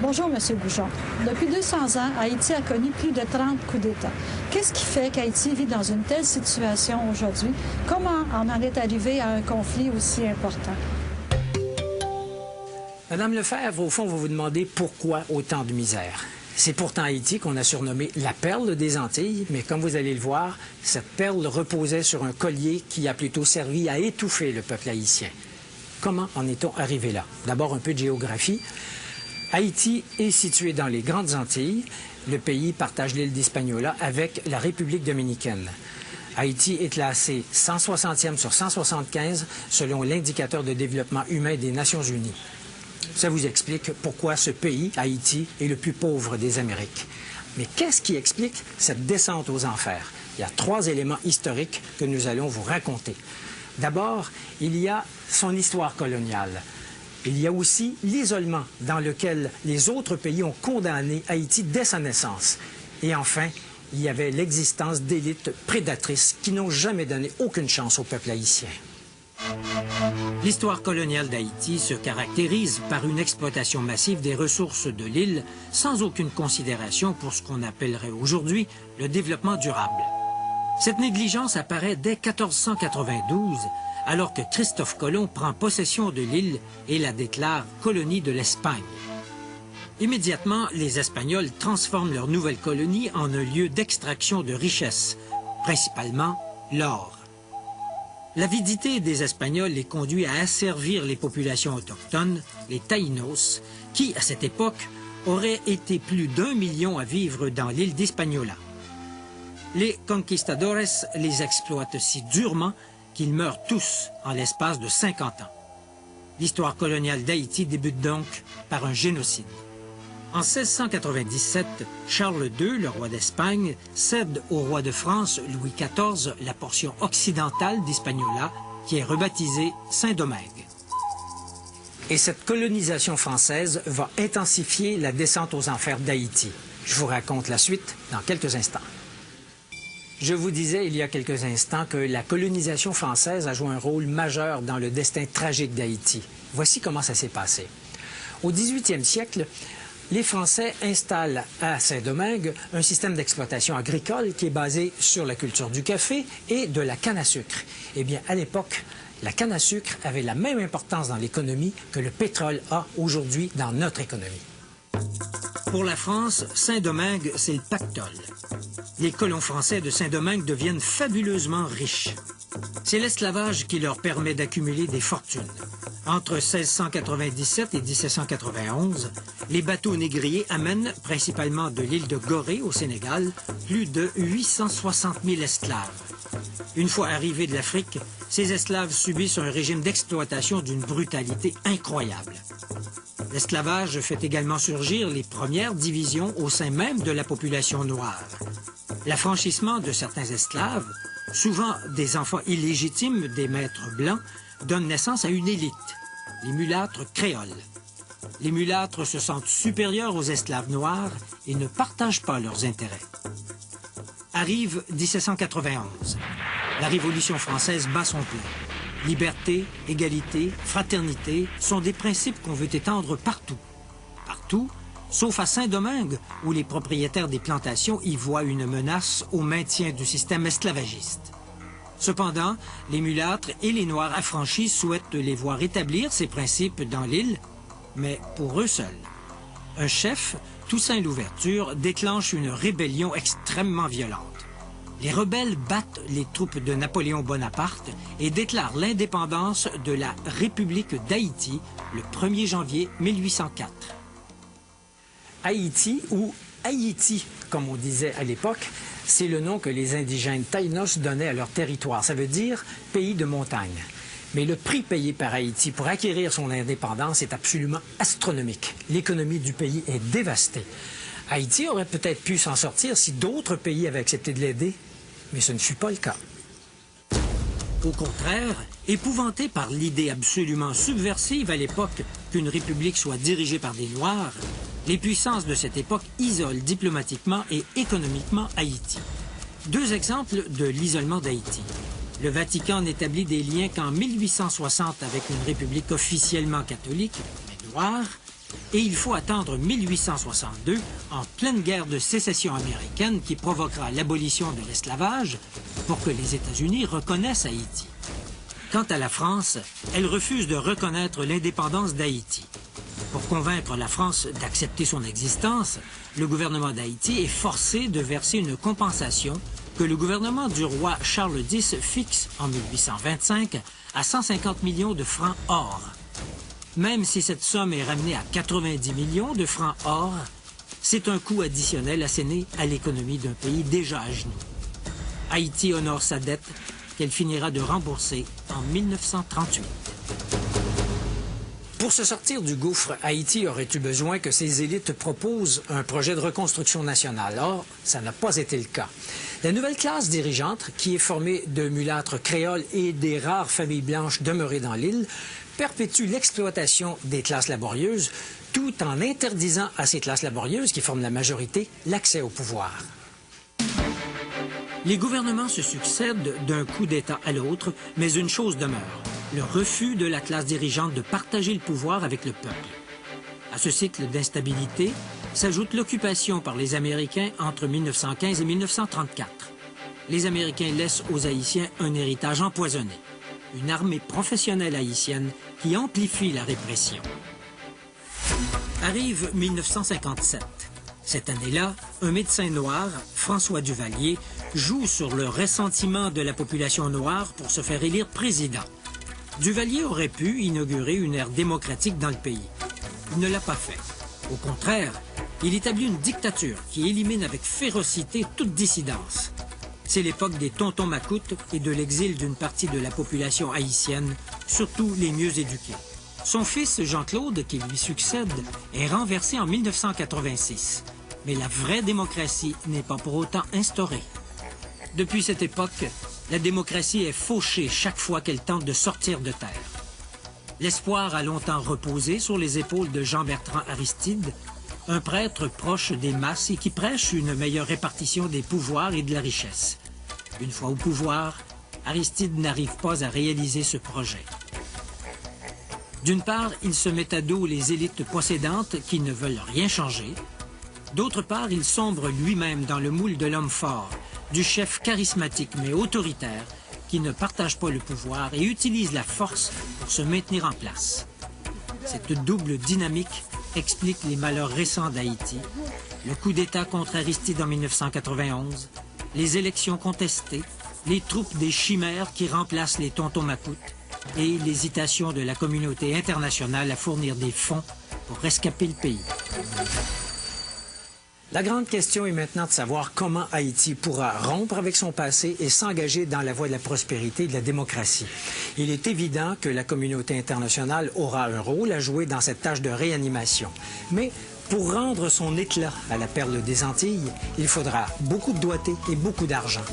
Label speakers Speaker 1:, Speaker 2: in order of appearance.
Speaker 1: Bonjour, M. Bouchon. Depuis 200 ans, Haïti a connu plus de 30 coups d'État. Qu'est-ce qui fait qu'Haïti vit dans une telle situation aujourd'hui? Comment on en est arrivé à un conflit aussi important?
Speaker 2: Madame Lefebvre, au fond, vous vous demandez pourquoi autant de misère. C'est pourtant Haïti qu'on a surnommé la perle des Antilles, mais comme vous allez le voir, cette perle reposait sur un collier qui a plutôt servi à étouffer le peuple haïtien. Comment en est-on arrivé là? D'abord, un peu de géographie. Haïti est situé dans les Grandes Antilles. Le pays partage l'île d'Hispaniola avec la République dominicaine. Haïti est classé 160e sur 175 selon l'indicateur de développement humain des Nations unies. Ça vous explique pourquoi ce pays, Haïti, est le plus pauvre des Amériques. Mais qu'est-ce qui explique cette descente aux enfers? Il y a 3 éléments historiques que nous allons vous raconter. D'abord, il y a son histoire coloniale. Il y a aussi l'isolement dans lequel les autres pays ont condamné Haïti dès sa naissance. Et enfin, il y avait l'existence d'élites prédatrices qui n'ont jamais donné aucune chance au peuple haïtien.
Speaker 3: L'histoire coloniale d'Haïti se caractérise par une exploitation massive des ressources de l'île sans aucune considération pour ce qu'on appellerait aujourd'hui le développement durable. Cette négligence apparaît dès 1492, alors que Christophe Colomb prend possession de l'île et la déclare colonie de l'Espagne. Immédiatement, les Espagnols transforment leur nouvelle colonie en un lieu d'extraction de richesses, principalement l'or. L'avidité des Espagnols les conduit à asservir les populations autochtones, les Taïnos, qui, à cette époque, auraient été plus d'1 million à vivre dans l'île d'Hispaniola. Les conquistadores les exploitent si durement qu'ils meurent tous en l'espace de 50 ans. L'histoire coloniale d'Haïti débute donc par un génocide. En 1697, Charles II, le roi d'Espagne, cède au roi de France, Louis XIV, la portion occidentale d'Hispaniola, qui est rebaptisée Saint-Domingue.
Speaker 2: Et cette colonisation française va intensifier la descente aux enfers d'Haïti. Je vous raconte la suite dans quelques instants. Je vous disais il y a quelques instants que la colonisation française a joué un rôle majeur dans le destin tragique d'Haïti. Voici comment ça s'est passé. Au 18e siècle, les Français installent à Saint-Domingue un système d'exploitation agricole qui est basé sur la culture du café et de la canne à sucre. Eh bien, à l'époque, la canne à sucre avait la même importance dans l'économie que le pétrole a aujourd'hui dans notre économie.
Speaker 3: Pour la France, Saint-Domingue, c'est le pactole. Les colons français de Saint-Domingue deviennent fabuleusement riches. C'est l'esclavage qui leur permet d'accumuler des fortunes. Entre 1697 et 1791, les bateaux négriers amènent, principalement de l'île de Gorée au Sénégal, plus de 860 000 esclaves. Une fois arrivés de l'Afrique, ces esclaves subissent un régime d'exploitation d'une brutalité incroyable. L'esclavage fait également surgir les premières divisions au sein même de la population noire. L'affranchissement de certains esclaves, souvent des enfants illégitimes des maîtres blancs, donne naissance à une élite, les mulâtres créoles. Les mulâtres se sentent supérieurs aux esclaves noirs et ne partagent pas leurs intérêts. Arrive 1791. La Révolution française bat son plein. Liberté, égalité, fraternité sont des principes qu'on veut étendre partout. Partout, sauf à Saint-Domingue, où les propriétaires des plantations y voient une menace au maintien du système esclavagiste. Cependant, les mulâtres et les Noirs affranchis souhaitent les voir établir ces principes dans l'île, mais pour eux seuls. Un chef, Toussaint Louverture, déclenche une rébellion extrêmement violente. Les rebelles battent les troupes de Napoléon Bonaparte et déclarent l'indépendance de la République d'Haïti le 1er janvier 1804.
Speaker 2: Haïti, ou Haïti, comme on disait à l'époque, c'est le nom que les indigènes Taïnos donnaient à leur territoire. Ça veut dire pays de montagne. Mais le prix payé par Haïti pour acquérir son indépendance est absolument astronomique. L'économie du pays est dévastée. Haïti aurait peut-être pu s'en sortir si d'autres pays avaient accepté de l'aider, mais ce ne fut pas le cas.
Speaker 3: Au contraire, épouvantés par l'idée absolument subversive à l'époque qu'une république soit dirigée par des Noirs, les puissances de cette époque isolent diplomatiquement et économiquement Haïti. 2 exemples de l'isolement d'Haïti. Le Vatican n'établit des liens qu'en 1860 avec une république officiellement catholique, mais noire, Et il faut attendre 1862, en pleine guerre de sécession américaine qui provoquera l'abolition de l'esclavage, pour que les États-Unis reconnaissent Haïti. Quant à la France, elle refuse de reconnaître l'indépendance d'Haïti. Pour convaincre la France d'accepter son existence, le gouvernement d'Haïti est forcé de verser une compensation que le gouvernement du roi Charles X fixe en 1825 à 150 millions de francs or. Même si cette somme est ramenée à 90 millions de francs or, c'est un coût additionnel asséné à l'économie d'un pays déjà à genoux. Haïti honore sa dette qu'elle finira de rembourser en 1938.
Speaker 2: Pour se sortir du gouffre, Haïti aurait eu besoin que ses élites proposent un projet de reconstruction nationale. Or, ça n'a pas été le cas. La nouvelle classe dirigeante, qui est formée de mulâtres créoles et des rares familles blanches demeurées dans l'île, perpétue l'exploitation des classes laborieuses, tout en interdisant à ces classes laborieuses, qui forment la majorité, l'accès au pouvoir.
Speaker 3: Les gouvernements se succèdent d'un coup d'État à l'autre, mais une chose demeure, le refus de la classe dirigeante de partager le pouvoir avec le peuple. À ce cycle d'instabilité s'ajoute l'occupation par les Américains entre 1915 et 1934. Les Américains laissent aux Haïtiens un héritage empoisonné, une armée professionnelle haïtienne qui amplifie la répression. Arrive 1957. Cette année-là, un médecin noir, François Duvalier, joue sur le ressentiment de la population noire pour se faire élire président. Duvalier aurait pu inaugurer une ère démocratique dans le pays. Il ne l'a pas fait. Au contraire, il établit une dictature qui élimine avec férocité toute dissidence. C'est l'époque des tontons macoutes et de l'exil d'une partie de la population haïtienne, surtout les mieux éduqués. Son fils, Jean-Claude, qui lui succède, est renversé en 1986. Mais la vraie démocratie n'est pas pour autant instaurée. Depuis cette époque, la démocratie est fauchée chaque fois qu'elle tente de sortir de terre. L'espoir a longtemps reposé sur les épaules de Jean-Bertrand Aristide, un prêtre proche des masses et qui prêche une meilleure répartition des pouvoirs et de la richesse. Une fois au pouvoir, Aristide n'arrive pas à réaliser ce projet. D'une part, il se met à dos les élites possédantes qui ne veulent rien changer. D'autre part, il sombre lui-même dans le moule de l'homme fort, du chef charismatique mais autoritaire qui ne partage pas le pouvoir et utilise la force pour se maintenir en place. Cette double dynamique explique les malheurs récents d'Haïti, le coup d'État contre Aristide en 1991, les élections contestées, les troupes des chimères qui remplacent les tontons macoutes et l'hésitation de la communauté internationale à fournir des fonds pour rescaper le pays.
Speaker 2: La grande question est maintenant de savoir comment Haïti pourra rompre avec son passé et s'engager dans la voie de la prospérité et de la démocratie. Il est évident que la communauté internationale aura un rôle à jouer dans cette tâche de réanimation. Mais pour rendre son éclat à la perle des Antilles, il faudra beaucoup de doigté et beaucoup d'argent.